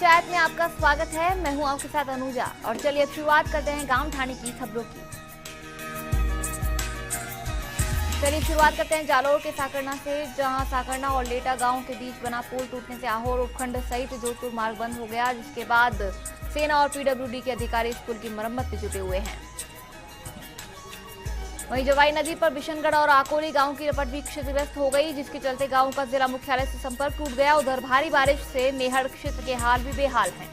पंचायत में आपका स्वागत है। मैं हूं आपके साथ अनुजा और चलिए अब शुरुआत करते हैं गांव ढाणी की खबरों की। चलिए शुरुआत करते हैं जालोर के साकरना से, जहां साकरना और लेटा गांव के बीच बना पुल टूटने से आहोर उपखंड सहित जोधपुर मार्ग बंद हो गया, जिसके बाद सेना और पीडब्ल्यूडी के अधिकारी इस पुल की मरम्मत में जुटे हुए हैं। वहीं जवाई नदी पर बिशनगढ़ और आकोली गांव की रपट भी क्षतिग्रस्त हो गई, जिसके चलते गांव का जिला मुख्यालय से संपर्क टूट गया। उधर भारी बारिश से नेहड़ क्षेत्र के हाल भी बेहाल हैं।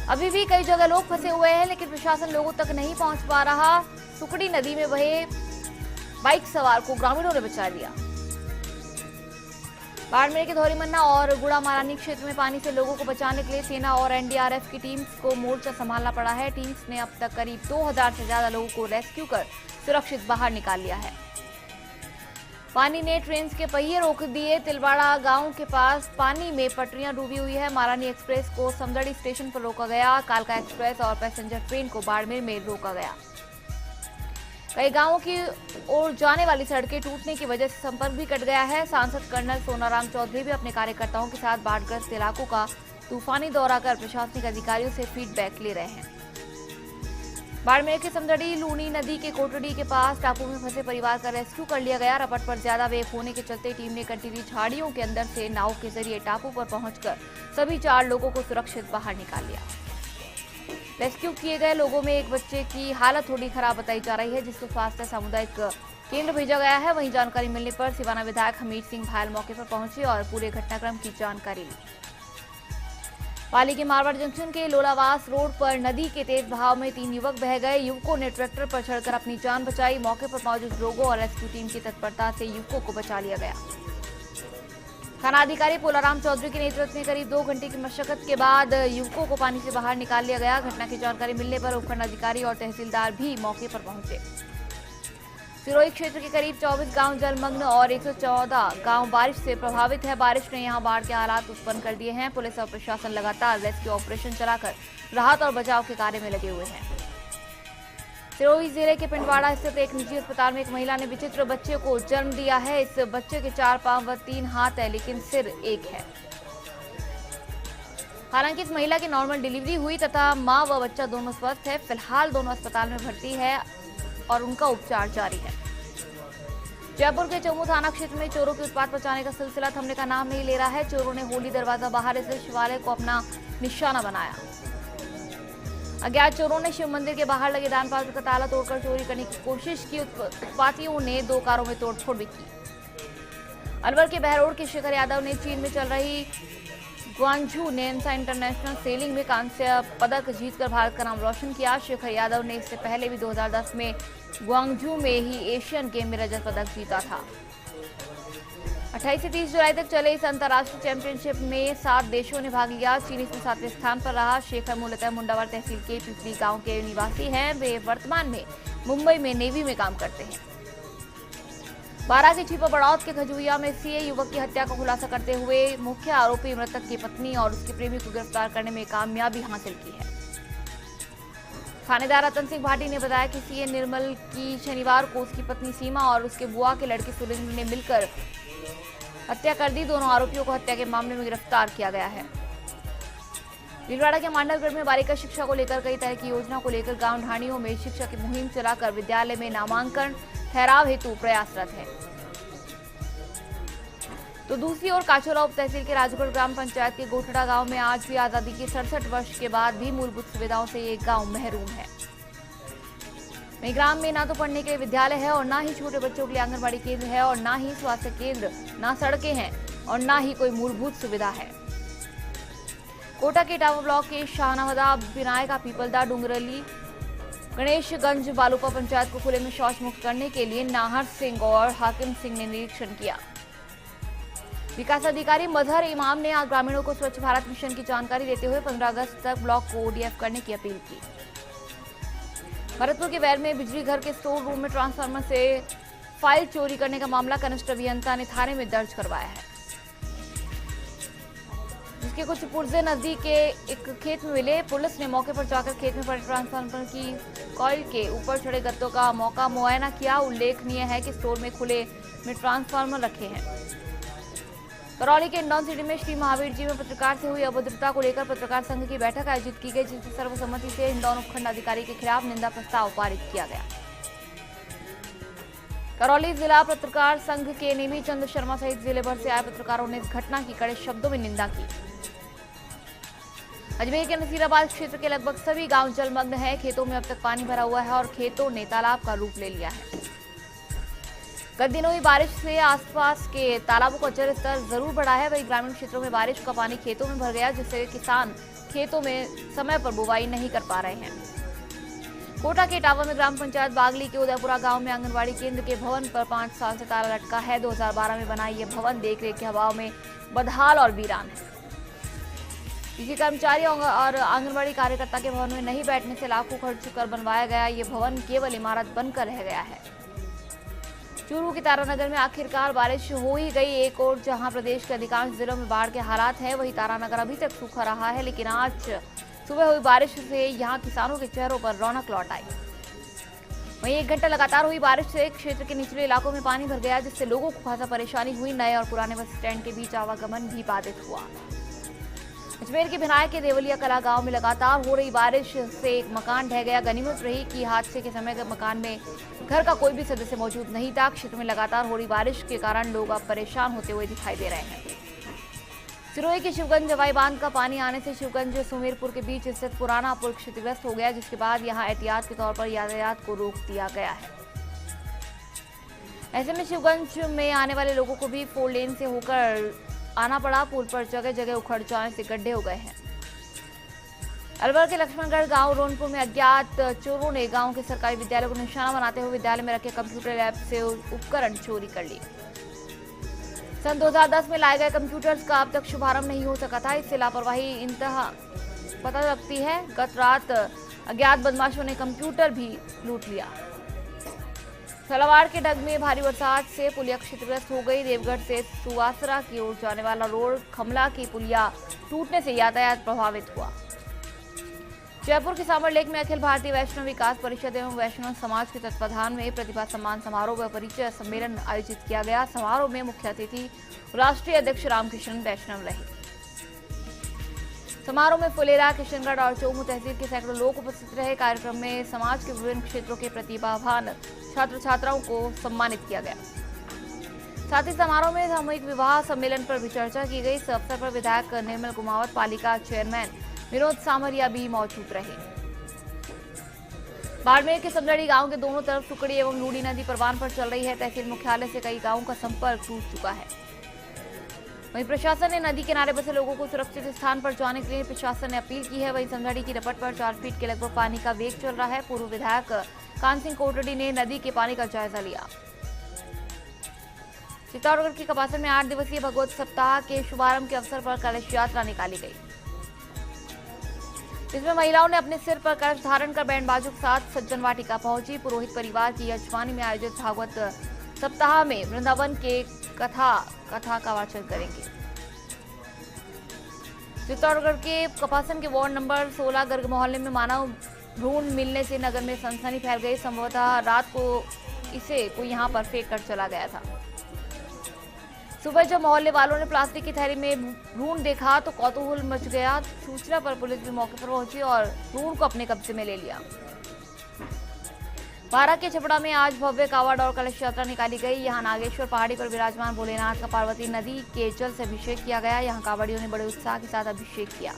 अभी भी कई जगह लोग फंसे हुए हैं, लेकिन प्रशासन लोगों तक नहीं पहुंच पा रहा। सुकड़ी नदी में बहे बाइक सवार को ग्रामीणों ने बचा लिया। बाड़मेर के धौरीमन्ना और गुड़ा महारानी क्षेत्र में पानी से लोगों को बचाने के लिए सेना और एनडीआरएफ की टीम्स को मोर्चा संभालना पड़ा है। टीम्स ने अब तक करीब 2000 से ज्यादा लोगों को रेस्क्यू कर सुरक्षित बाहर निकाल लिया है। पानी ने ट्रेन के पहिए रोक दिए। तिलवाड़ा गांव के पास पानी में पटरियां डूबी हुई है। महारानी एक्सप्रेस को समदड़ी स्टेशन पर रोका गया। कालका एक्सप्रेस और पैसेंजर ट्रेन को बाड़मेर में रोका गया। कई गांवों की ओर जाने वाली सड़कें टूटने की वजह से संपर्क भी कट गया है। सांसद कर्नल सोनाराम चौधरी भी अपने कार्यकर्ताओं के साथ बाढ़ग्रस्त इलाकों का तूफानी दौरा कर प्रशासनिक अधिकारियों से फीडबैक ले रहे हैं। बाड़मेर के समदड़ी लूनी नदी के कोटड़ी के पास टापू में फंसे परिवार का रेस्क्यू कर लिया गया। रपट पर ज्यादा वेग होने के चलते टीम ने कंटीली झाड़ियों के अंदर से नाव के जरिए टापू पर पहुंचकर सभी 4 लोगों को सुरक्षित बाहर निकाल लिया। रेस्क्यू किए गए लोगों में एक बच्चे की हालत थोड़ी खराब बताई जा रही है, जिसको स्वास्थ्य सामुदायिक केंद्र भेजा गया है। वहीं जानकारी मिलने पर सिवाना विधायक हमीर सिंह भायल मौके पर पहुंचे और पूरे घटनाक्रम की जानकारी ली। पाली के मारवाड़ जंक्शन के लोलावास रोड पर नदी के तेज बहाव में 3 युवक बह गए। युवकों ने ट्रैक्टर पर चढ़कर अपनी जान बचाई। मौके पर मौजूद लोगों और रेस्क्यू टीम की तत्परता से युवकों को बचा लिया गया। थाना अधिकारी पोलाराम चौधरी के नेतृत्व में करीब 2 घंटे की मशक्कत के बाद युवकों को पानी से बाहर निकाल लिया गया। घटना की जानकारी मिलने पर उपखंड अधिकारी और तहसीलदार भी मौके पर पहुंचे। सिरोही क्षेत्र के करीब 24 गांव जलमग्न और 114 गांव बारिश से प्रभावित है। बारिश ने यहां बाढ़ के हालात उत्पन्न कर दिए हैं। पुलिस और प्रशासन लगातार रेस्क्यू ऑपरेशन चलाकर राहत और बचाव के कार्य में लगे हुए हैं। सिरोही जिले के पिंडवाड़ा स्थित एक निजी अस्पताल में एक महिला ने विचित्र बच्चे को जन्म दिया है। इस बच्चे के 4 पांव व 3 हाथ है, लेकिन सिर एक है। हालांकि इस महिला की नॉर्मल डिलीवरी हुई तथा मां व बच्चा दोनों स्वस्थ है। फिलहाल दोनों अस्पताल में भर्ती है और उनका उपचार जारी है। जयपुर के चौमू थाना क्षेत्र में चोरों के उत्पात मचाने का सिलसिला थमने का नाम नहीं ले रहा है। चोरों ने होली दरवाजा बाहर स्थित शिवालय को अपना निशाना बनाया। अज्ञात चोरों ने शिव मंदिर के बाहर लगे दान पात्र का ताला तोड़कर चोरी करने की कोशिश की। उत्पातियों ने 2 कारों में तोड़फोड़ भी की। अलवर के बहरोड के शिखर यादव ने चीन में चल रही ग्वांझू नेन्सा इंटरनेशनल सेलिंग में कांस्य पदक जीतकर भारत का नाम रोशन किया। शिखर यादव ने इससे पहले भी 2010 में ग्वांझू में ही एशियन गेम में रजत पदक जीता था। 28 से 30 जुलाई तक चले इस अंतर्राष्ट्रीय चैंपियनशिप में 7 देशों ने भाग लिया। चीन इसमें 7वें स्थान पर रहा। शेखर मूलतः मुंडावर तहसील के पिपली गांव के निवासी हैं। वे वर्तमान में मुंबई में नेवी में काम करते हैं। बारां के छिपा बड़ौत के खजुइया में सीए युवक की हत्या का खुलासा करते हुए मुख्य आरोपी मृतक की पत्नी और उसके प्रेमी को गिरफ्तार करने में कामयाबी हासिल की है। थानेदार रतन सिंह भाटी ने बताया कि सीए निर्मल की शनिवार को उसकी पत्नी सीमा और उसके बुआ के लड़के सुरेंद्र ने मिलकर हत्या कर दी। दोनों आरोपियों को हत्या के मामले में गिरफ्तार किया गया है। भीलवाड़ा के मांडलगढ़ में बालिका शिक्षा को लेकर कई तरह की योजना को लेकर गांव ढाणियों में शिक्षा की मुहिम चलाकर विद्यालय में नामांकन ठहराव हेतु प्रयासरत है। तो दूसरी ओर काचोला उप तहसील के राजगढ़ ग्राम पंचायत के गोठड़ा गांव में आज भी आजादी के 67 वर्ष के बाद भी मूलभूत सुविधाओं से ये गांव महरूम है। वहीं ग्राम में ना तो पढ़ने के लिए विद्यालय है और ना ही छोटे बच्चों के लिए आंगनबाड़ी केंद्र है और ना ही स्वास्थ्य केंद्र, ना सड़कें हैं और ना ही कोई मूलभूत सुविधा है। कोटा के टावर ब्लॉक के शाहनवादा, विनायका, पीपलदा, डुंगरली, गणेशगंज, बालूपा पंचायत को खुले में शौच मुक्त करने के लिए नाहर सिंह और हाकिम सिंह ने निरीक्षण किया। विकास अधिकारी मजहर इमाम ने आज ग्रामीणों को स्वच्छ भारत मिशन की जानकारी देते हुए 15 अगस्त तक ब्लॉक को ओडीएफ करने की अपील की। भरतपुर के वैर में बिजली घर के स्टोर रूम में ट्रांसफार्मर से फाइल चोरी करने का मामला कनिष्ठ अभियंता ने थाने में दर्ज करवाया है, जिसके कुछ पुर्जे नजदीक के एक खेत में मिले। पुलिस ने मौके पर जाकर खेत में पड़े ट्रांसफार्मर की कॉइल के ऊपर चढ़े गत्तों का मौका मुआयना किया। उल्लेखनीय है कि स्टोर में खुले में ट्रांसफार्मर रखे हैं। करौली के इंदौर सिटी में श्री महावीर जी में पत्रकार से हुई अभद्रता को लेकर पत्रकार संघ की बैठक आयोजित की गई, जिसमें सर्वसम्मति से इंदौर उपखंड अधिकारी के खिलाफ निंदा प्रस्ताव पारित किया गया। करौली जिला पत्रकार संघ के नेमी चंद शर्मा सहित जिले भर से आए पत्रकारों ने इस घटना की कड़े शब्दों में निंदा की। अजमेर के नसीराबाद क्षेत्र के लगभग सभी गांव जलमग्न हैं। खेतों में अब तक पानी भरा हुआ है और खेतों ने तालाब का रूप ले लिया है। गत दिनों हुई बारिश से आसपास के तालाबों का जल स्तर जरूर बढ़ा है। वहीं ग्रामीण क्षेत्रों में बारिश का पानी खेतों में भर गया, जिससे किसान खेतों में समय पर बुवाई नहीं कर पा रहे हैं। कोटा के इटावा में ग्राम पंचायत बागली के उदयपुरा गांव में आंगनबाड़ी केंद्र के भवन पर 5 साल से ताला लटका है। 2012 में बना यह भवन देखरेख के अभाव में बदहाल और वीरान है। किसी कर्मचारी और आंगनबाड़ी कार्यकर्ता के भवन में नहीं बैठने से लाखों खर्च कर बनवाया गया ये भवन केवल इमारत बनकर रह गया है। चूरू के तारानगर में आखिरकार बारिश हो ही गई। एक और जहां प्रदेश के अधिकांश जिलों में बाढ़ के हालात हैं, वहीं तारानगर अभी तक सूखा रहा है, लेकिन आज सुबह हुई बारिश से यहां किसानों के चेहरों पर रौनक लौट आई। वहीं 1 घंटा लगातार हुई बारिश से क्षेत्र के निचले इलाकों में पानी भर गया, जिससे लोगों को खासा परेशानी हुई। नए और पुराने बस स्टैंड के बीच आवागमन भी बाधित हुआ। अजमेर के भिनाय के देवलिया कला गांव में लगातार हो रही बारिश से एक मकान ढह गया। गनीमत रही कि हादसे के समय मकान में घर का कोई भी सदस्य मौजूद नहीं था। क्षेत्र में लगातार हो रही बारिश के कारण लोग अब परेशान होते हुए दिखाई दे रहे हैं। सिरोही के शिवगंज जवाई बांध का पानी आने से शिवगंज सुमेरपुर के बीच स्थित पुराना पुल क्षतिग्रस्त हो गया, जिसके बाद यहां एहतियात के तौर पर यातायात को रोक दिया गया है। ऐसे में शिवगंज में आने वाले लोगों को भी 4 लेन से होकर आना पड़ा। पुल पर जगह जगह उखड़ जाने से गड्ढे हो गए हैं। अलवर के लक्ष्मणगढ़ गांव रोनपुर में अज्ञात चोरों ने गांव के सरकारी विद्यालय को निशाना बनाते हुए विद्यालय में रखे कंप्यूटर लैब से उपकरण चोरी कर लिए। सन 2010 में लाए गए कंप्यूटर्स का अब तक शुभारंभ नहीं हो सका था। इससे लापरवाही इंतहा पता लगती है। गत रात अज्ञात बदमाशों ने कंप्यूटर भी लूट लिया। सलावाड़ के डग में भारी बरसात से पुलिया क्षतिग्रस्त हो गई। देवगढ़ से सुवासरा की ओर जाने वाला रोड खमला की पुलिया टूटने से यातायात प्रभावित हुआ। जयपुर के सामर लेक में अखिल भारतीय वैष्णव विकास परिषद एवं वैष्णव समाज के तत्वाधान में प्रतिभा सम्मान समारोह व परिचय सम्मेलन आयोजित किया गया। समारोह में मुख्य अतिथि राष्ट्रीय अध्यक्ष रामकृष्ण वैष्णव रहे। समारोह में फुलेरा, किशनगढ़ और चौमू तहसील के सैकड़ों लोग उपस्थित रहे। कार्यक्रम में समाज के विभिन्न क्षेत्रों के प्रतिभावान छात्र छात्राओं को सम्मानित किया गया। साथ ही समारोह में सामूहिक विवाह सम्मेलन पर भी चर्चा की गई। इस अवसर पर विधायक निर्मल कुमावत, पालिका चेयरमैन विनोद सामरिया भी मौजूद रहे। बाड़मेर के समदड़ी गांव के दोनों तरफ टुकड़ी एवं लूड़ी नदी परवान पर चल रही है। तहसील मुख्यालय से कई गांवों का संपर्क टूट चुका है। वहीं प्रशासन ने नदी किनारे बसे लोगों को सुरक्षित स्थान पर जाने के लिए प्रशासन ने अपील की है। वहीं समदड़ी की रपट पर 4 फीट के लगभग पानी का वेग चल रहा है। पूर्व विधायक कान सिंह कोटड़ी ने नदी के पानी का जायजा लिया। चित्तौड़गढ़ के कपासन में 8 दिवसीय भगवत सप्ताह के शुभारंभ के अवसर पर कलश यात्रा निकाली गई। इसमें महिलाओं ने अपने सिर पर कलश धारण कर बैंड बाजों के साथ सज्जन वाटिका पहुंची। पुरोहित परिवार की यजमानी में आयोजित भागवत सप्ताह में वृंदावन के कथा का वाचन करेंगे। चित्तौड़गढ़ के कपासन के वार्ड नंबर 16 गर्ग मोहल्ले में मानव भ्रूण मिलने से नगर में सनसनी फैल गई। संभवतः रात को इसे कोई यहां पर फेंक कर चला गया था। सुबह जब मोहल्ले वालों ने प्लास्टिक की थैली में भ्रूण देखा तो कौतूहल मच गया। सूचना पर पुलिस भी मौके पर पहुंची और भ्रूण को अपने कब्जे में ले लिया। बारा के छपड़ा में आज भव्य कावड़ और कलश यात्रा निकाली गई। यहां नागेश्वर पहाड़ी पर विराजमान भोलेनाथ का पार्वती नदी के जल से अभिषेक किया गया। यहां कावड़ियों ने बड़े उत्साह के साथ अभिषेक किया।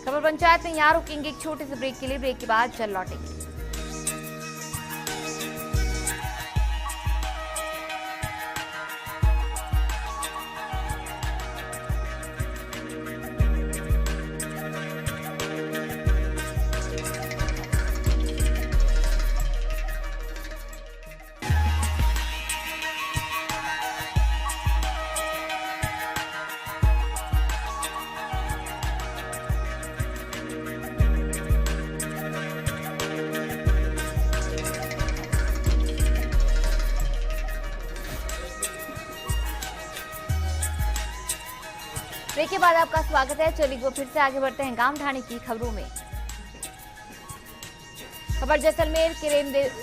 खबर पंचायत में यहां रुकेंगे एक छोटे से ब्रेक के लिए। ब्रेक के बाद चल लौटेंगे। ब्रेक के बाद आपका स्वागत है। चलिए वो फिर से आगे बढ़ते हैं गांव ढाणी की खबरों में। खबर जैसलमेर के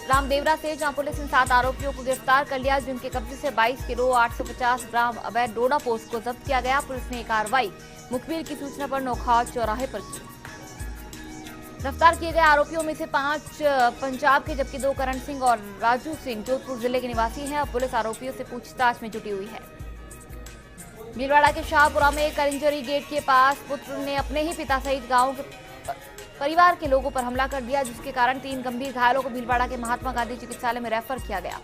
रामदेवरा से, जहां पुलिस ने 7 आरोपियों को गिरफ्तार कर लिया, जिनके कब्जे से 22 किलो 850 ग्राम अवैध डोडा पोस्त को जब्त किया गया। पुलिस ने ये कार्रवाई मुखबिर की सूचना पर नौखार चौराहे पर की। गिरफ्तार किए गए आरोपियों में से 5 पंजाब के, जबकि 2 करण सिंह और राजू सिंह जोधपुर जिले के निवासी हैं। अब पुलिस आरोपियों से पूछताछ में जुटी हुई है। भीलवाड़ा के शाहपुरा में करिंजरी गेट के पास पुत्र ने अपने ही पिता सहित गांव के परिवार के लोगों पर हमला कर दिया, जिसके कारण 3 गंभीर घायलों को भीलवाड़ा के महात्मा गांधी चिकित्सालय में रेफर किया गया,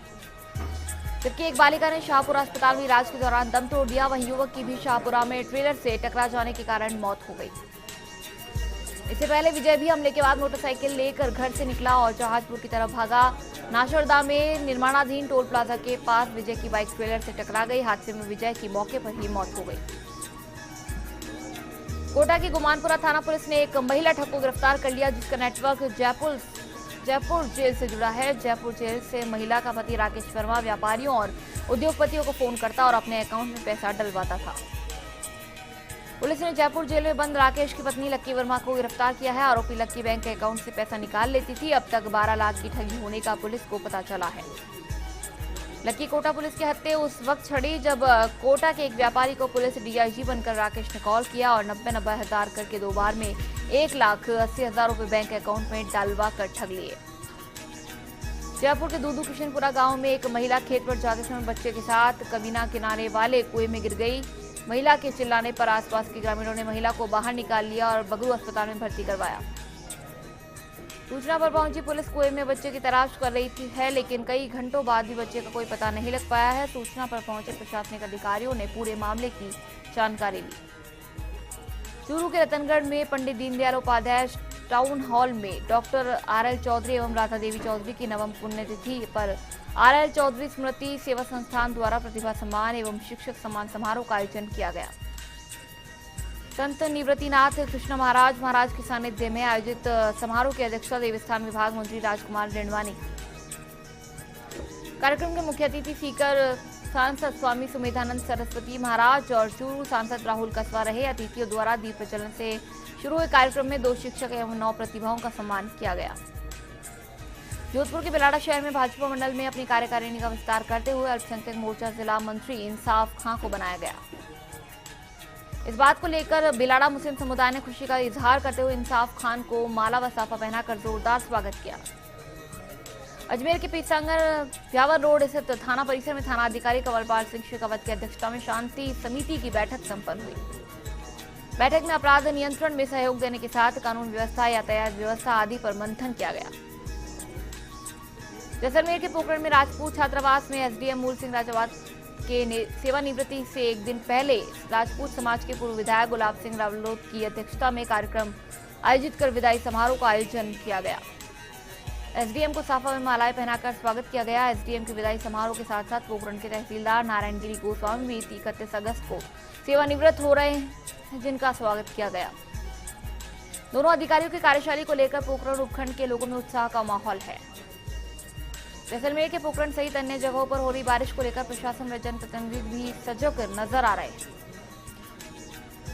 जबकि एक बालिका ने शाहपुरा अस्पताल में इलाज के दौरान दम तोड़ दिया। वहीं युवक की भी शाहपुरा में ट्रेलर से टकरा जाने के कारण मौत हो गई। इससे पहले विजय भी हमले के बाद मोटरसाइकिल लेकर घर से निकला और जहाजपुर की तरफ भागा। नाशरदा में निर्माणाधीन टोल प्लाजा के पास विजय की बाइक ट्रेलर से टकरा गई। हादसे में विजय की मौके पर ही मौत हो गई। कोटा की गुमानपुरा थाना पुलिस ने एक महिला ठग को गिरफ्तार कर लिया, जिसका नेटवर्क जयपुर जेल से जुड़ा है। जयपुर जेल से महिला का पति राकेश वर्मा व्यापारियों और उद्योगपतियों को फोन करता और अपने अकाउंट में पैसा डलवाता था। पुलिस ने जयपुर जेल में बंद राकेश की पत्नी लक्की वर्मा को गिरफ्तार किया है। आरोपी लक्की बैंक के अकाउंट से पैसा निकाल लेती थी। अब तक 12 लाख की ठगी होने का पुलिस को पता चला है। लक्की कोटा पुलिस के हत्थे उस वक्त छड़ी जब कोटा के एक व्यापारी को पुलिस डीआईजी बनकर राकेश ने कॉल किया और 90 हजार करके 2 बार में 1,80,000 रुपए बैंक अकाउंट में डालवा कर ठग लिए। जयपुर के दूदू किशनपुरा गांव में एक महिला खेत पर जाते समय बच्चे के साथ कबीना किनारे वाले कुएं में गिर गई। महिला के चिल्लाने पर आसपास के ग्रामीणों ने महिला को बाहर निकाल लिया और बगरू अस्पताल में भर्ती करवाया। सूचना पर पहुंची पुलिस कुएं में बच्चे की तलाश कर रही है, लेकिन कई घंटों बाद भी बच्चे का कोई पता नहीं लग पाया है। सूचना पर पहुंचे प्रशासनिक अधिकारियों ने पूरे मामले की जानकारी ली। चूरू के रतनगढ़ में पंडित दीनदयाल उपाध्याय टाउन हॉल में डॉक्टर आरएल चौधरी एवं राधा देवी चौधरी की नवम पुण्यतिथि पर आरएल चौधरी स्मृति सेवा संस्थान द्वारा प्रतिभा सम्मान एवं शिक्षक सम्मान समारोह का आयोजन किया गया। संत निवृत्तिनाथ कृष्ण महाराज के सानिध्य में आयोजित समारोह की अध्यक्षता देवस्थान विभाग मंत्री राजकुमार रेणवानी। कार्यक्रम के मुख्य अतिथि सीकर सांसद स्वामी सुमेधानंद सरस्वती महाराज और चूरू सांसद राहुल कसवा रहे। अतिथियों द्वारा दीप प्रज्वलन से शुरू हुए कार्यक्रम में 2 शिक्षक एवं 9 प्रतिभाओं का सम्मान किया गया। जोधपुर के बिलाड़ा शहर में भाजपा मंडल में अपनी कार्यकारिणी का विस्तार करते हुए अल्पसंख्यक मोर्चा जिला मंत्री इंसाफ खां को बनाया गया। इस बात को लेकर बिलाड़ा मुस्लिम समुदाय ने खुशी का इजहार करते हुए इंसाफ खान को माला व साफा पहनाकर जोरदार स्वागत किया। अजमेर के पीरसांगर ब्यावर रोड स्थित थाना परिसर में थाना अधिकारी कंवरपाल सिंह शेखावत की अध्यक्षता में शांति समिति की बैठक संपन्न हुई। बैठक में अपराध नियंत्रण में सहयोग देने के साथ कानून व्यवस्था, यातायात व्यवस्था आदि पर मंथन किया गया। जैसलमेर के पोखरण में राजपूत छात्रावास में एसडीएम मूल सिंह राजावत के सेवानिवृत्ति से एक दिन पहले राजपूत समाज के पूर्व विधायक गुलाब सिंह रावलोत की अध्यक्षता में कार्यक्रम आयोजित कर विदाई समारोह का आयोजन किया गया। एसडीएम को साफा में मालाएं पहनाकर स्वागत किया गया। एसडीएम के विदाई समारोह के साथ साथ पोखरण के तहसीलदार नारायणगिरी गोस्वामी भी 31 अगस्त को सेवानिवृत्त हो रहे हैं, जिनका स्वागत किया गया। दोनों अधिकारियों की कार्यशैली को लेकर पोखरण उपखंड के लोगों में उत्साह का माहौल है। जैसलमेर के पोखरण सहित अन्य जगहों पर हो रही बारिश को लेकर प्रशासन व जनप्रतिनिधि भी सजग नजर आ रहे हैं।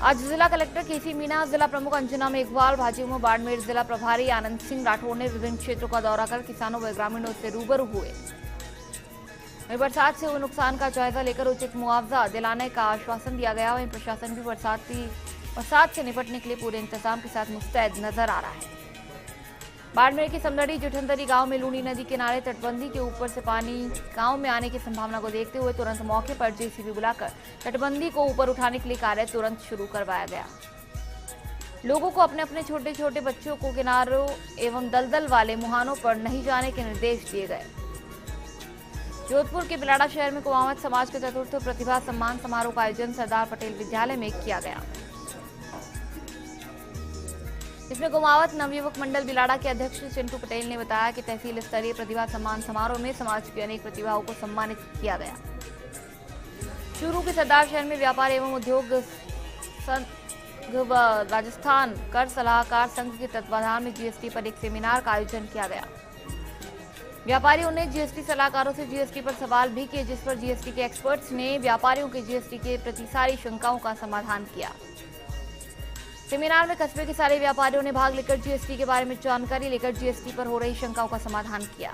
आज जिला कलेक्टर केसी मीना, जिला प्रमुख अंजना मेघवाल, भाजपा बाड़मेर जिला प्रभारी आनंद सिंह राठौर ने विभिन्न क्षेत्रों का दौरा कर किसानों व ग्रामीणों से रूबरू हुए। बरसात से हुए नुकसान का जायजा लेकर उचित मुआवजा दिलाने का आश्वासन दिया गया। वहीं प्रशासन भी बरसात से निपटने के लिए पूरे इंतजाम के साथ मुस्तैद नजर आ रहा है। बाड़मेर के समदड़ी जुठंदरी गांव में लूनी नदी किनारे तटबंदी के ऊपर से पानी गांव में आने की संभावना को देखते हुए तुरंत मौके पर जेसीबी बुलाकर तटबंदी को ऊपर उठाने के लिए कार्य तुरंत शुरू करवाया गया। लोगों को अपने अपने छोटे छोटे बच्चों को किनारों एवं दलदल वाले मुहानों पर नहीं जाने के निर्देश दिए गए। जोधपुर के बिलाड़ा शहर में कुमावत समाज के चतुर्थ प्रतिभा सम्मान समारोह का आयोजन सरदार पटेल विद्यालय में किया गया। इसमें कुमावत नवयुवक मंडल बिलाड़ा के अध्यक्ष चिंटू पटेल ने बताया कि तहसील स्तरीय प्रतिभा सम्मान समारोह में समाज की अनेक प्रतिभाओं को सम्मानित किया गया। चूरू के सरदार शहर में व्यापार एवं उद्योग संघ व राजस्थान कर सलाहकार संघ के तत्वाधान में जीएसटी पर एक सेमिनार का आयोजन किया गया। व्यापारियों ने जीएसटी सलाहकारों से जीएसटी पर सवाल भी किए, जिस पर जीएसटी के एक्सपर्ट्स ने व्यापारियों के जीएसटी के प्रति सारी शंकाओं का समाधान किया। सेमिनार में कस्बे के सारे व्यापारियों ने भाग लेकर जीएसटी के बारे में जानकारी लेकर जीएसटी पर हो रही शंकाओं का समाधान किया।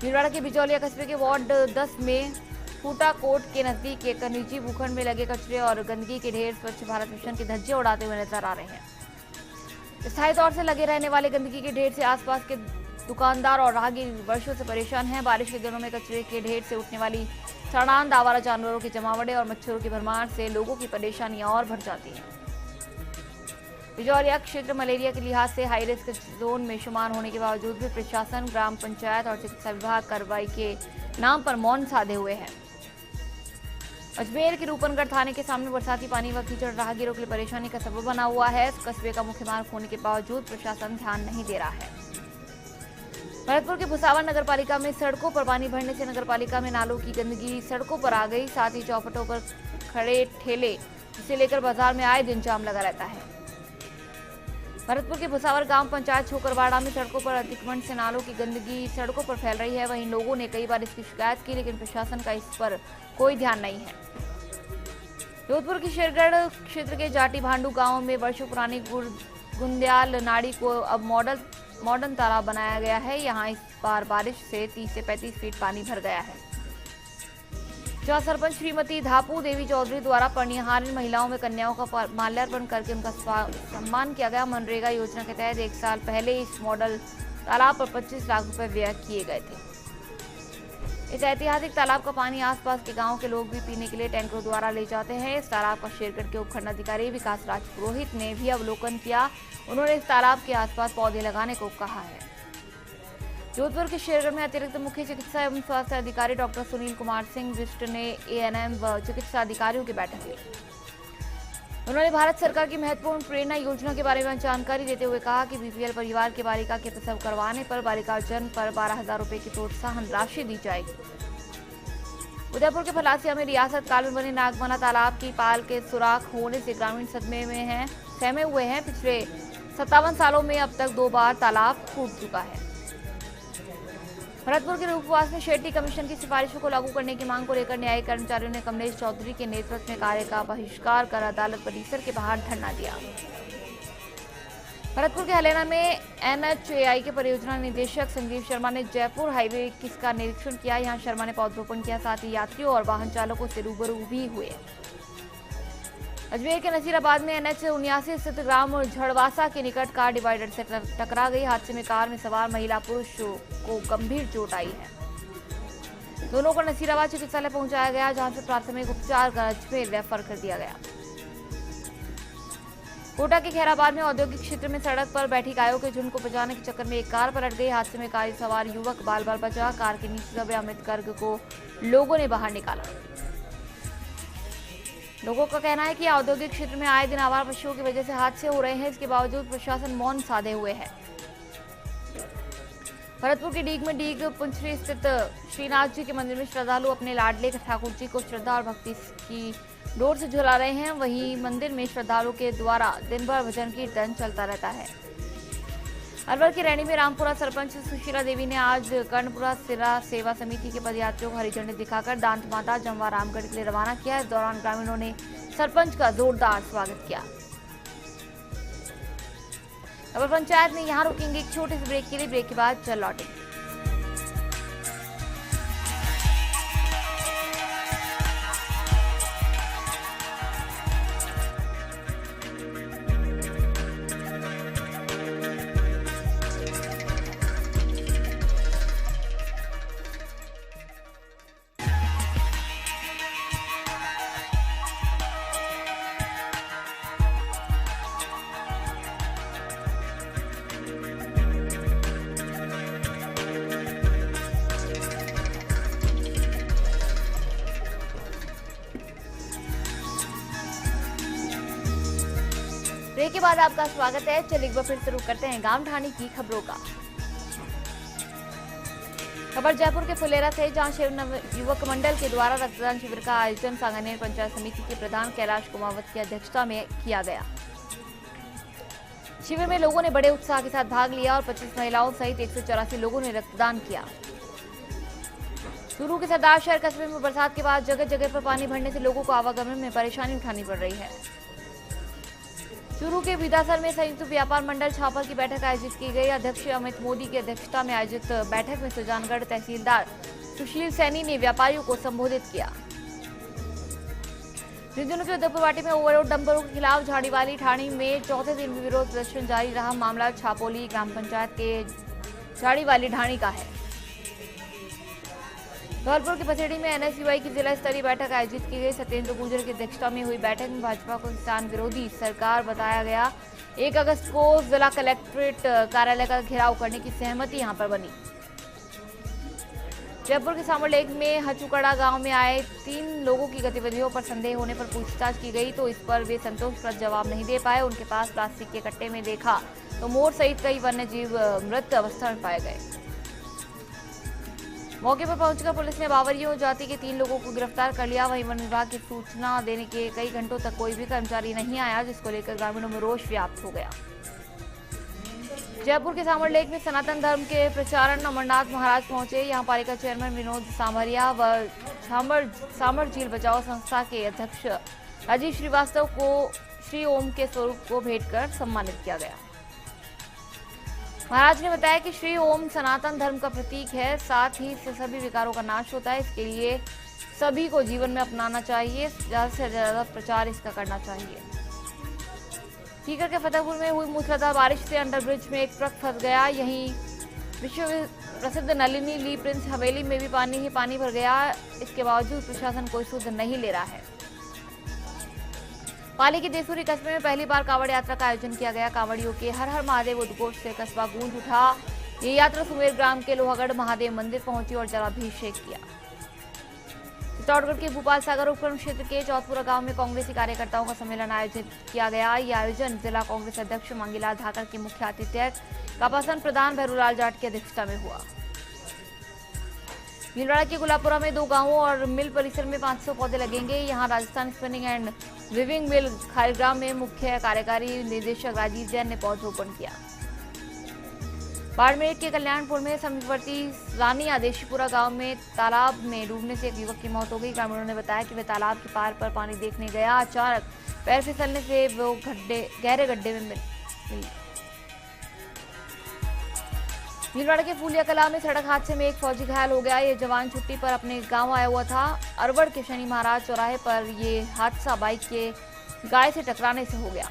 भीलवाड़ा के बिचौलिया कस्बे के वार्ड 10 में फूटा कोट के नजदीक एक निजी भूखंड में लगे कचरे और गंदगी के ढेर स्वच्छ भारत मिशन की धज्जियां उड़ाते हुए नजर आ रहे हैं। स्थायी तौर से लगे रहने वाले गंदगी के ढेर से आसपास के दुकानदार और राहगीर वर्षों से परेशान हैं। बारिश के दिनों में कचरे के ढेर से उठने वाली सड़ांध, आवारा जानवरों की जमावड़े और मच्छरों की भरमार से लोगों की परेशानियां और बढ़ जाती हैं। बिचौलिया क्षेत्र मलेरिया के लिहाज से हाई रिस्क जोन में शुमार होने के बावजूद भी प्रशासन, ग्राम पंचायत और चिकित्सा विभाग कार्रवाई के नाम पर मौन साधे हुए हैं। अजमेर के रूपनगढ़ थाने के सामने बरसाती पानी व कीचड़ राहगीरों के लिए परेशानी का सबब बना हुआ है। कस्बे का मुख्य मार्ग होने के बावजूद प्रशासन ध्यान नहीं दे रहा है। भरतपुर के भुसावल नगर पालिका में सड़कों पर पानी भरने से नगर पालिका में नालों की गंदगी सड़कों पर आ गई। साथ ही चौपटों पर खड़े ठेले इसे लेकर बाजार में आए दिन जाम लगा रहता है। भरतपुर के भुसावल गांव पंचायत छोकरवाड़ा में सड़कों पर अतिक्रमण से नालों की गंदगी सड़कों पर फैल रही है। वहीं लोगों ने कई बार इसकी शिकायत की, लेकिन प्रशासन का इस पर कोई ध्यान नहीं है। जोधपुर की शेरगढ़ क्षेत्र के जाटी भांडू गांव में वर्षों पुरानी गुंदयाल नाड़ी को अब मॉडर्न तालाब बनाया गया है। यहां इस बार बारिश से 30 से 35 फीट पानी भर गया है। जहां सरपंच श्रीमती धापू देवी चौधरी द्वारा परिहारिन महिलाओं में कन्याओं का माल्यार्पण करके उनका सम्मान किया गया। मनरेगा योजना के तहत 1 साल पहले इस मॉडल तालाब पर 25 लाख रुपए व्यय किए गए थे। इस ऐतिहासिक तालाब का पानी आसपास के गांव के लोग भी पीने के लिए टैंकरों द्वारा ले जाते हैं। इस तालाब का शेरगढ़ के उपखंड अधिकारी विकास राज पुरोहित ने भी अवलोकन किया। उन्होंने इस तालाब के आसपास पौधे लगाने को कहा है। जोधपुर के शेरगढ़ में अतिरिक्त मुख्य चिकित्सा एवं स्वास्थ्य अधिकारी डॉक्टर सुनील कुमार सिंह विष्ट ने एएनएम व चिकित्सा अधिकारियों की बैठक ली। उन्होंने भारत सरकार की महत्वपूर्ण प्रेरणा योजना के बारे में जानकारी देते हुए कहा कि बीपीएल परिवार के बालिका के प्रसव करवाने पर बालिका जन्म पर 12,000 रुपए की प्रोत्साहन राशि दी जाएगी। उदयपुर के फलासिया में रियासत काल में बने नागमना तालाब की पाल के सुराख होने से ग्रामीण सहमे हुए हैं। पिछले 57 सालों में अब तक 2 बार तालाब फूट चुका है। भरतपुर के रूपवास में शेट्टी कमीशन की सिफारिशों को लागू करने की मांग को लेकर न्यायिक कर्मचारियों ने कमलेश चौधरी के नेतृत्व में कार्य का बहिष्कार कर अदालत परिसर के बाहर धरना दिया। भरतपुर के हलेना में एनएचएआई के परियोजना निदेशक संजीव शर्मा ने जयपुर हाईवे का निरीक्षण किया। यहां शर्मा ने पौधरोपण किया, साथ ही यात्रियों और वाहन चालकों से रूबरू भी हुए। अजमेर के नसीराबाद में एनएच 79 स्थित ग्राम झड़वासा के निकट कार डिवाइडर से टकरा गई। हादसे में कार में सवार महिला पुरुष को गंभीर चोट आई है। दोनों को नसीराबाद चिकित्सालय पहुंचाया गया, जहां से प्राथमिक उपचार कर अजमेर रेफर कर दिया गया। कोटा के खैराबाद में औद्योगिक क्षेत्र में सड़क पर बैठी गायों के झुंड को बचाने के चक्कर में एक कार पलट गई। हादसे में कार सवार युवक बाल बाल बचा। कार के नीचे दबे अमित गर्ग को लोगों ने बाहर निकाला। लोगों का कहना है कि औद्योगिक क्षेत्र में आए दिन आवारा पशुओं की वजह से हादसे हो रहे हैं। इसके बावजूद प्रशासन मौन साधे हुए है। भरतपुर के डीग में डीग पुंछरी स्थित श्रीनाथ जी के मंदिर में श्रद्धालु अपने लाडले ठाकुर जी को श्रद्धा और भक्ति की डोर से झुला रहे हैं। वहीं मंदिर में श्रद्धालुओं के द्वारा दिन भर भजन कीर्तन चलता रहता है। अलवर के रैणी में रामपुरा सरपंच सुशीला देवी ने आज कर्णपुरा सिरा सेवा समिति के पदयात्रियों को हरी झंडी दिखाकर दांत माता जमवा रामगढ़ के लिए रवाना किया। इस दौरान ग्रामीणों ने सरपंच का जोरदार स्वागत किया। खबर पंचायत में यहां रुकेंगे एक छोटे से ब्रेक के लिए। ब्रेक के बाद चल लौटेंगे। ब्रेक के बाद आपका स्वागत है। चलिए एक बार फिर शुरू करते हैं गांव ढाणी की खबरों का। खबर जयपुर के फुलेरा से, जहां शिव युवक मंडल के द्वारा रक्तदान शिविर का आयोजन सांगानेर पंचायत समिति के प्रधान कैलाश कुमावत की अध्यक्षता में किया गया। शिविर में लोगों ने बड़े उत्साह के साथ भाग लिया और 25 महिलाओं सहित 184 लोगों ने रक्तदान किया। चूरू के सरदार शहर कस्बे में बरसात के बाद जगह जगह पर पानी भरने से लोगों को आवागमन में परेशानी उठानी पड़ रही है। चूरू के बीदासर में संयुक्त व्यापार मंडल छापा की बैठक आयोजित की गई। अध्यक्ष अमित मोदी की अध्यक्षता में आयोजित बैठक में सुजानगढ़ तहसीलदार सुशील सैनी ने व्यापारियों को संबोधित किया। झुंझुनू के उदयपुरवाटी में ओवरलोड डंपरों के खिलाफ झाड़ीवाली ठाणी में चौथे दिन भी विरोध प्रदर्शन जारी रहा। मामला छापोली ग्राम पंचायत के झाड़ीवाली ढाणी का है। धौलपुर के पसेड़ी में एनएसयूआई की जिला स्तरीय बैठक आयोजित की गई। सत्येंद्र गुर्जर की अध्यक्षता में हुई बैठक में भाजपा को किसान विरोधी सरकार बताया गया। 1 अगस्त को जिला कलेक्ट्रेट कार्यालय का घेराव करने की सहमति यहां पर बनी। जयपुर के सामरलेक में हचुकड़ा गांव में आए 3 लोगों की गतिविधियों पर संदेह होने पर पूछताछ की गई तो इस पर वे संतोषप्रद जवाब नहीं दे पाए। उनके पास प्लास्टिक के कट्टे में देखा तो मोर सहित कई वन्य जीव मृत अवस्था में पाए गए। मौके पर पहुंचकर पुलिस ने बावरियों जाति के 3 लोगों को गिरफ्तार कर लिया। वहीं वन विभाग की सूचना देने के कई घंटों तक कोई भी कर्मचारी नहीं आया, जिसको लेकर ग्रामीणों में रोष व्याप्त हो गया। जयपुर के सामरलेक में सनातन धर्म के प्रचारक अमरनाथ महाराज पहुंचे। यहां पालिका चेयरमैन विनोद सामरिया व सामर झील बचाओ संस्था के अध्यक्ष राजीव श्रीवास्तव को श्री ओम के स्वरूप को भेंट कर सम्मानित किया गया। महाराज ने बताया कि श्री ओम सनातन धर्म का प्रतीक है, साथ ही इससे सभी विकारों का नाश होता है। इसके लिए सभी को जीवन में अपनाना चाहिए, ज्यादा से ज्यादा प्रचार इसका करना चाहिए। सीकर के फतेहपुर में हुई मूसलाधार बारिश से अंडरब्रिज में एक ट्रक फंस गया। यहीं विश्व प्रसिद्ध नलिनी ली प्रिंस हवेली में भी पानी ही पानी भर गया। इसके बावजूद प्रशासन कोई सुध नहीं ले रहा है। पाली के देसूरी कस्बे में पहली बार कांवड़ यात्रा का आयोजन किया गया। कांवड़ियों के हर हर महादेव उद्घोष से कस्बा गूंज उठा। ये यात्रा सुमेर ग्राम के लोहागढ़ महादेव मंदिर पहुंची और जलाभिषेक किया। चित्तौड़गढ़ के भूपाल सागर उपखंड क्षेत्र के चौथपुरा गांव में कांग्रेसी कार्यकर्ताओं का सम्मेलन आयोजित किया गया। ये आयोजन जिला कांग्रेस अध्यक्ष मांगीलाल धाकड़ के मुख्य आतिथ्य कापासन प्रधान भैरूलाल जाट की अध्यक्षता में हुआ। भीलवाड़ा के गुलापुरा में 2 गांवों और मिल परिसर में 500 पौधे लगेंगे। यहां राजस्थान स्पिनिंग एंड विविंग मिल खालग्राम में मुख्य कार्यकारी निदेशक राजीव जैन ने पौधरोपण किया। बाड़मेर के कल्याणपुर में समीपवर्ती रानी आदेशीपुरा गांव में तालाब में डूबने से एक युवक की मौत हो गई। ग्रामीणों ने बताया कि वे तालाब के पार पर पानी देखने गया। अचानक पैर फिसलने से वो गहरे गड्ढे में मिली। भीलवाड़ा के फूलिया कला में सड़क हादसे में एक फौजी घायल हो गया। ये जवान छुट्टी पर अपने गांव आया हुआ था। अरवड़ के शनि महाराज चौराहे पर ये हादसा बाइक के गाय से टकराने से हो गया।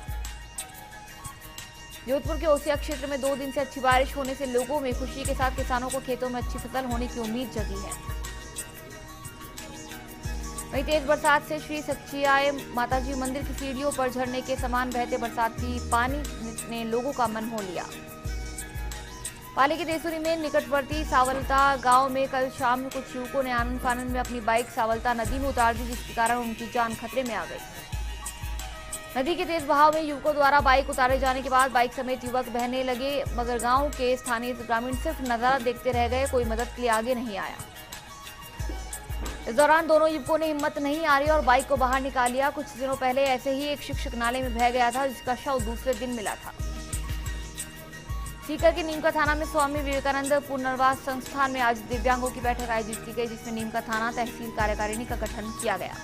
जोधपुर के ओसिया क्षेत्र में 2 दिन से अच्छी बारिश होने से लोगों में खुशी के साथ किसानों को खेतों में अच्छी फसल होने की उम्मीद जगी है। वहीं तेज बरसात से श्री सच्चियाय माताजी मंदिर की सीढ़ियों पर झरने के समान बहते बरसाती पानी ने लोगों का मन मोह लिया। पाली के देसूरी में निकटवर्ती सावलता गांव में कल शाम में कुछ युवकों ने आनंद फानंद में अपनी बाइक सावलता नदी में उतार दी, जिसके कारण उनकी जान खतरे में आ गई। नदी के तेज बहाव में युवकों द्वारा बाइक उतारे जाने के बाद बाइक समेत युवक बहने लगे, मगर गांव के स्थानीय ग्रामीण सिर्फ नजारा देखते रह गए, कोई मदद के लिए आगे नहीं आया। इस दौरान दोनों युवकों ने हिम्मत नहीं हारी और बाइक को बाहर निकाल लिया। कुछ दिनों पहले ऐसे ही एक शिक्षक नाले में बह गया था, जिसका शव दूसरे दिन मिला था। सीकर के नीमका थाना में स्वामी विवेकानंद पुनर्वास संस्थान में आज दिव्यांगों की बैठक आयोजित की गई, जिसमें नीमका थाना तहसील कार्यकारिणी का गठन किया गया।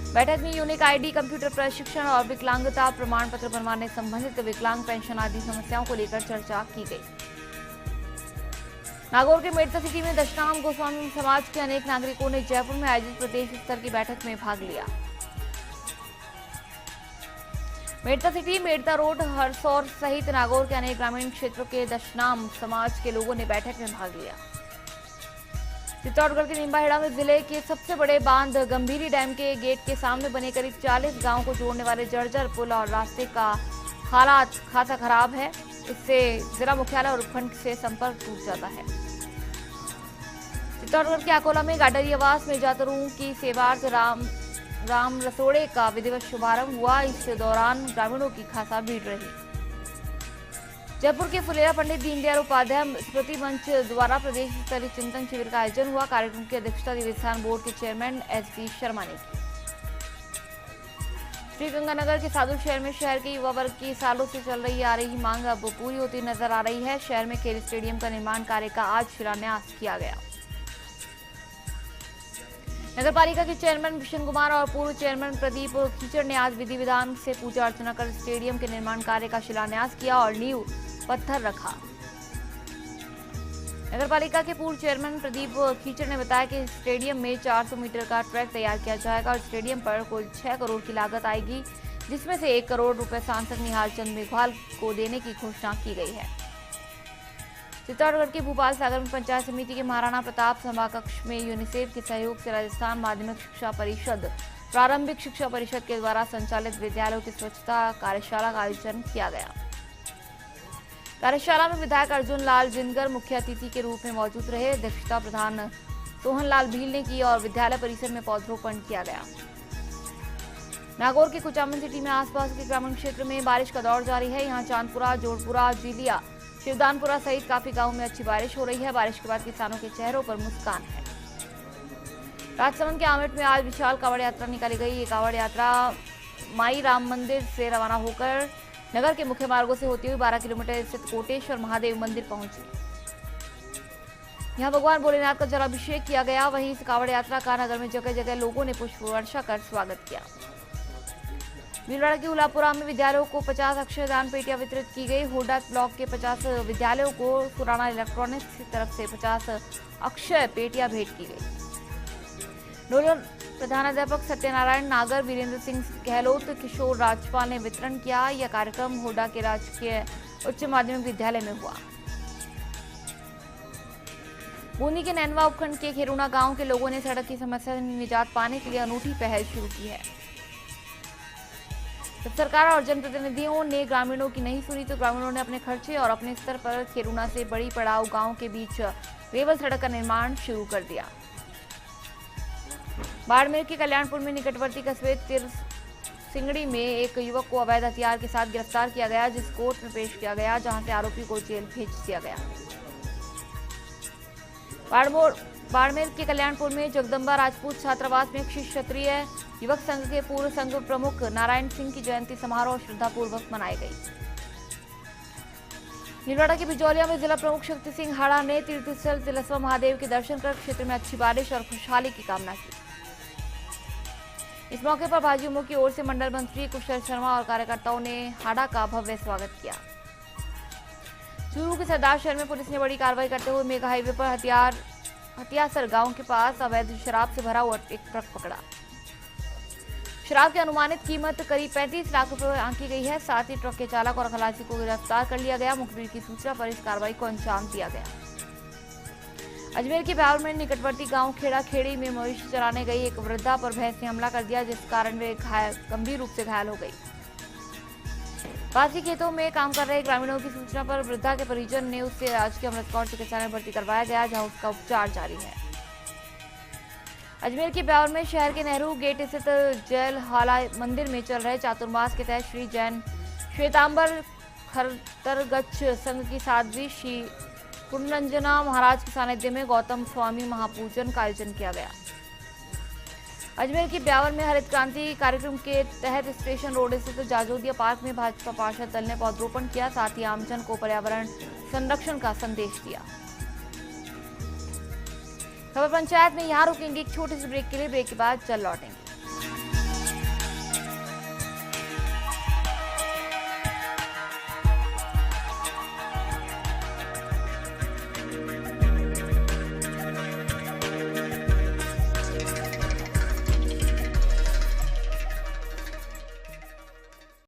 बैठक में यूनिक आईडी, कंप्यूटर प्रशिक्षण और विकलांगता प्रमाण पत्र बनवाने संबंधित विकलांग पेंशन आदि समस्याओं को लेकर चर्चा की गई। नागौर के मेड़ता सिटी में दशनाम गोस्वामी समाज के अनेक नागरिकों ने जयपुर में आयोजित प्रदेश स्तर की बैठक में भाग लिया। मेड़ता सिटी, मेड़ता रोड, हरसौर सहित नागौर के अनेक ग्रामीण क्षेत्रों के दशनाम समाज के लोगों ने बैठक में भाग लिया। चित्तौड़गढ़ के निम्बाहेड़ा में जिले के सबसे बड़े बांध गंभीरी डैम के गेट के सामने बने करीब 40 गांवों को जोड़ने वाले जर्जर पुल और रास्ते का हालात खासा खराब है। इससे जिला मुख्यालय और उपखंड से संपर्क टूट जाता है। चित्तौड़गढ़ के अकोला में गाडरी आवास में जातरुओं की सेवार्थ राम रसोड़े का विधिवत शुभारंभ हुआ। इस दौरान ग्रामीणों की खासा भीड़ रही। जयपुर के फुलेरा पंडित दीनदयाल उपाध्याय स्मृति मंच द्वारा प्रदेश स्तरीय चिंतन शिविर का आयोजन हुआ। कार्यक्रम की अध्यक्षता देवस्थान बोर्ड के चेयरमैन एसबी शर्मा ने की। श्रीगंगानगर के साधु शहर में शहर के युवा वर्ग की सालों से चल रही आ रही मांग अब पूरी होती नजर आ रही है। शहर में खेल स्टेडियम का निर्माण कार्य का आज शिलान्यास किया गया। नगर पालिका के चेयरमैन विशन कुमार और पूर्व चेयरमैन प्रदीप खीचड़ ने आज विधि विधान से पूजा अर्चना कर स्टेडियम के निर्माण कार्य का शिलान्यास किया और नींव पत्थर रखा। नगर पालिका के पूर्व चेयरमैन प्रदीप खीचड़ ने बताया कि स्टेडियम में 400 मीटर का ट्रैक तैयार किया जाएगा और स्टेडियम पर कुल 6 करोड़ की लागत आएगी, जिसमें से 1 करोड़ रुपए सांसद निहाल चंद मेघवाल को देने की घोषणा की गई है। चित्तौड़गढ़ के भूपाल सागर में पंचायत समिति के महाराणा प्रताप सभाकक्ष में यूनिसेफ के सहयोग से राजस्थान माध्यमिक शिक्षा परिषद प्रारंभिक शिक्षा परिषद के द्वारा संचालित विद्यालयों की स्वच्छता कार्यशाला का आयोजन किया गया। कार्यशाला में विधायक अर्जुन लाल जिनगर मुख्य अतिथि के रूप में मौजूद रहे। अध्यक्षता प्रधान सोहन लाल भील ने की और विद्यालय परिसर में पौधरोपण किया गया। नागौर के कुचामन सिटी में आसपास के ग्रामीण क्षेत्र में बारिश का दौर जारी है। यहाँ चांदपुरा, जोड़पुरा, जिलिया, शिवदानपुरा सहित काफी गांवों में अच्छी बारिश हो रही है। बारिश के बाद किसानों के चेहरों पर मुस्कान है। राजसमंद के आमेट में आज विशाल कांवड़ यात्रा निकाली गई। ये कांवड़ यात्रा माई राम मंदिर से रवाना होकर नगर के मुख्य मार्गों से होती हुई 12 किलोमीटर स्थित कोटेश्वर महादेव मंदिर पहुंची। यहां भगवान भोलेनाथ का जलाभिषेक किया गया। वहीं इस कांवड़ यात्रा का नगर में जगह जगह लोगों ने पुष्प वर्षा कर स्वागत किया। भीलवाड़ा के उलापुरा में विद्यालयों को 50 अक्षरदान पेटियां वितरित की गई। होडा ब्लॉक के 50 विद्यालयों को सुराना इलेक्ट्रॉनिक्स की तरफ से 50 अक्षय पेटियां भेंट की गई। नोडल प्रधानाध्यापक सत्यनारायण नागर, वीरेंद्र सिंह गहलोत, किशोर राजपाल ने वितरण किया। यह कार्यक्रम होडा के राजकीय उच्च माध्यमिक विद्यालय में हुआ। बूंदी के नैनवा उपखंड के खेरुना गांव के लोगों ने सड़क की समस्या से निजात पाने के लिए अनूठी पहल शुरू की है। जब सरकार और जनप्रतिनिधियों ने ग्रामीणों की नहीं सुनी तो ग्रामीणों ने अपने खर्चे और अपने स्तर पर खेरुना से बड़ी पड़ाव गांव के बीच रेवल सड़क का निर्माण शुरू कर दिया। बाड़मेर के कल्याणपुर में निकटवर्ती कस्बे सिंगड़ी में एक युवक को अवैध हथियार के साथ गिरफ्तार किया गया, जिस कोर्ट में पेश किया गया, जहां से आरोपी को जेल भेज दिया गया। बाड़मेर के कल्याणपुर में जगदम्बा राजपूत छात्रावास में क्षत्रिय युवक संघ के पूर्व संघ प्रमुख नारायण सिंह की जयंती समारोह श्रद्धापूर्वक मनाई गई। नीलवाड़ा के बिजौलिया में जिला प्रमुख शक्ति सिंह हाड़ा ने तीर्थस्थल तिलस्वा महादेव के दर्शन कर क्षेत्र में अच्छी बारिश और खुशहाली की कामना की। इस मौके पर भाजयुमो की ओर से मंडल मंत्री कुशल शर्मा और कार्यकर्ताओं ने हाड़ा का भव्य स्वागत किया। चूरू के सरदार शहर में पुलिस ने बड़ी कार्रवाई करते हुए मेगा हाईवे पर हथियासर गांव के पास अवैध शराब से भरा हुआ एक ट्रक पकड़ा। शराब की अनुमानित कीमत करीब 35 लाख रुपए आंकी गई है। साथ ही ट्रक के चालक और खलासी को गिरफ्तार कर लिया गया। मुखबिर की सूचना पर इस कार्रवाई को अंजाम दिया गया। अजमेर के ब्यावर में निकटवर्ती गांव खेड़ा खेड़ी में मवेशी चराने गई एक वृद्धा पर भैंस ने हमला कर दिया, जिस कारण वे गंभीर रूप से घायल हो गई। पास के खेतों में काम कर रहे ग्रामीणों की सूचना पर वृद्धा के परिजन ने उससे राजकीय अमृतकौर चिकित्सालय में भर्ती करवाया गया, जहां उसका उपचार जारी है। अजमेर के ब्यावर में शहर के नेहरू गेट स्थित जैल हाला मंदिर में चल रहे चातुर्मास के तहत श्री जैन श्वेतांबर खरतरगच्छ संघ की साध्वी श्री पुण्यरंजना महाराज के सानिध्य में गौतम स्वामी महापूजन का आयोजन किया गया। अजमेर के ब्यावर में हरित क्रांति कार्यक्रम के तहत स्टेशन रोड स्थित जाजोदिया पार्क में भाजपा पार्षद दल ने पौधरोपण किया, साथ ही आमजन को पर्यावरण संरक्षण का संदेश दिया। खबर पंचायत में यहाँ रुकेंगे एक छोटे से ब्रेक के लिए। ब्रेक के बाद चल लौटेंगे।